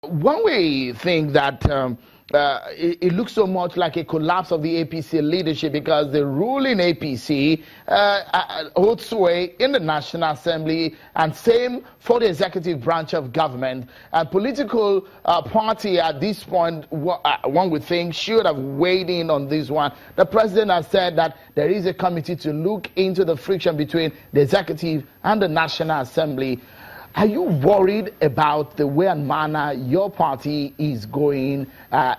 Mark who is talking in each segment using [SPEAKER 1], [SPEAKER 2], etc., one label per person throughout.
[SPEAKER 1] one way think that it looks so much like a collapse of the APC leadership because the ruling APC holds sway in the National Assembly and same for the executive branch of government. A political party at this point, one would think, should have weighed in on this one. The president has said that there is a committee to look into the friction between the executive and the National Assembly. Are you worried about the way and manner your party is going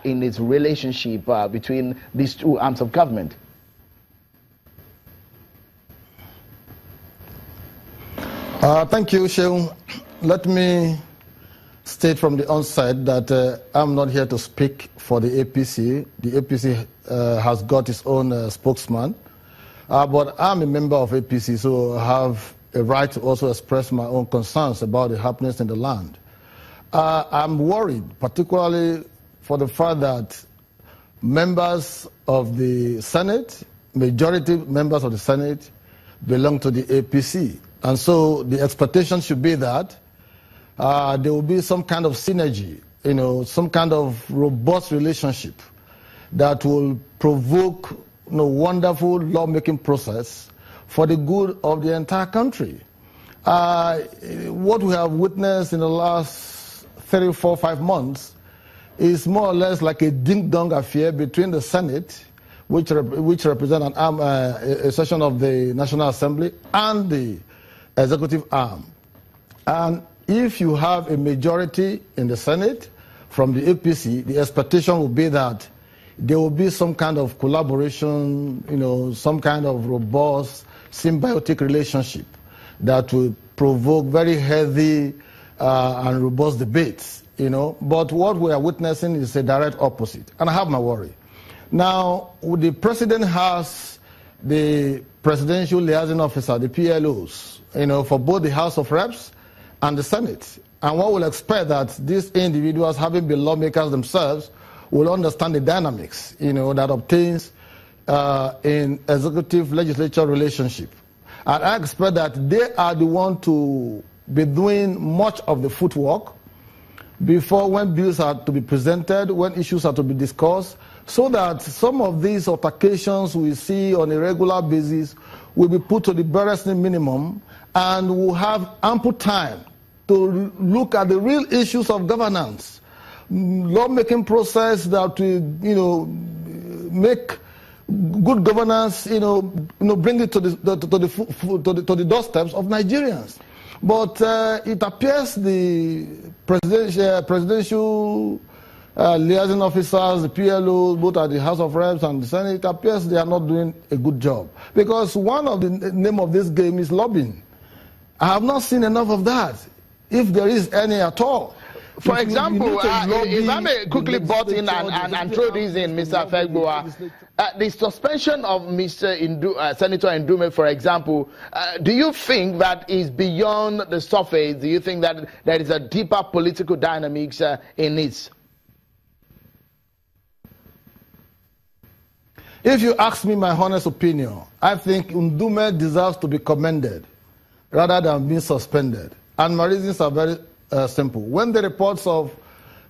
[SPEAKER 1] in its relationship between these two arms of government?
[SPEAKER 2] Thank you, Sheung. Let me state from the onset that I'm not here to speak for the APC. The APC has got its own spokesman, but I'm a member of APC, so I have a right to also express my own concerns about the happenings in the land. I'm worried, particularly for the fact that members of the Senate, majority members of the Senate, belong to the APC. And so the expectation should be that there will be some kind of synergy, some kind of robust relationship that will provoke wonderful lawmaking process for the good of the entire country. What we have witnessed in the last 3, 4, 5 months is more or less like a ding-dong affair between the Senate, which represents a session of the National Assembly, and the executive arm. And if you have a majority in the Senate from the APC, the expectation will be that there will be some kind of collaboration, some kind of robust symbiotic relationship that will provoke very healthy and robust debates, But what we are witnessing is a direct opposite, and I have my worry. Now, the president has the presidential liaison officer, the PLOs, for both the House of Reps and the Senate. And one will expect that these individuals, having been lawmakers themselves, will understand the dynamics, that obtains in executive-legislature relationship. And I expect that they are the ones to be doing much of the footwork before when bills are to be presented, when issues are to be discussed, so that some of these altercations we see on a regular basis will be put to the barest minimum, and we'll have ample time to look at the real issues of governance, lawmaking process that will, make good governance, bring it to the doorsteps of Nigerians. But it appears the presidential liaison officers, the PLOs, both at the House of Reps and the Senate, it appears they are not doing a good job. Because one of the name of this game is lobbying. I have not seen enough of that, if there is any at all.
[SPEAKER 1] For example, if I may quickly butt in and throw this in, Mr. Afegbua, the suspension of Senator Ndume, for example, do you think that is beyond the surface? Do you think that there is a deeper political dynamics in it?
[SPEAKER 2] If you ask me my honest opinion, I think Ndume deserves to be commended rather than being suspended. And my reasons are very simple. When the reports of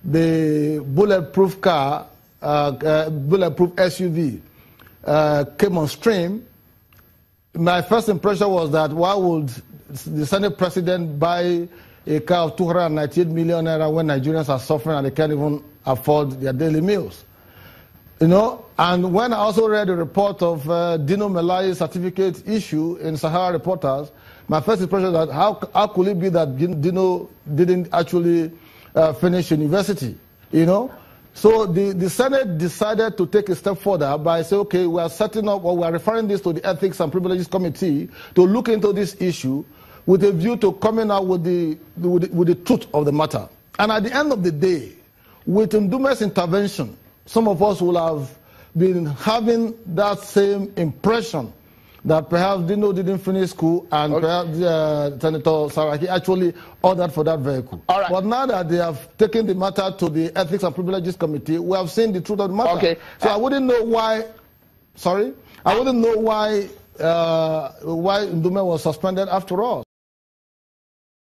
[SPEAKER 2] the bulletproof car, bulletproof SUV came on stream, my first impression was that why would the Senate president buy a car of 298 million naira when Nigerians are suffering and they can't even afford their daily meals? And when I also read the report of Dino Melaye's certificate issue in Sahara Reporters, my first impression was that how could it be that Dino didn't actually finish university, So the Senate decided to take a step further by saying, okay, we are setting up, or we are referring this to the Ethics and Privileges Committee to look into this issue with a view to coming out with the truth of the matter. And at the end of the day, with Ndume's intervention, some of us will have been having that same impression that perhaps Dino didn't finish school and perhaps Senator Saraki actually ordered for that vehicle.
[SPEAKER 1] All right.
[SPEAKER 2] But now that they have taken the matter to the Ethics and Privileges Committee, we have seen the truth of the matter.
[SPEAKER 1] Okay.
[SPEAKER 2] So I wouldn't know why, I wouldn't know why Ndume was suspended after all.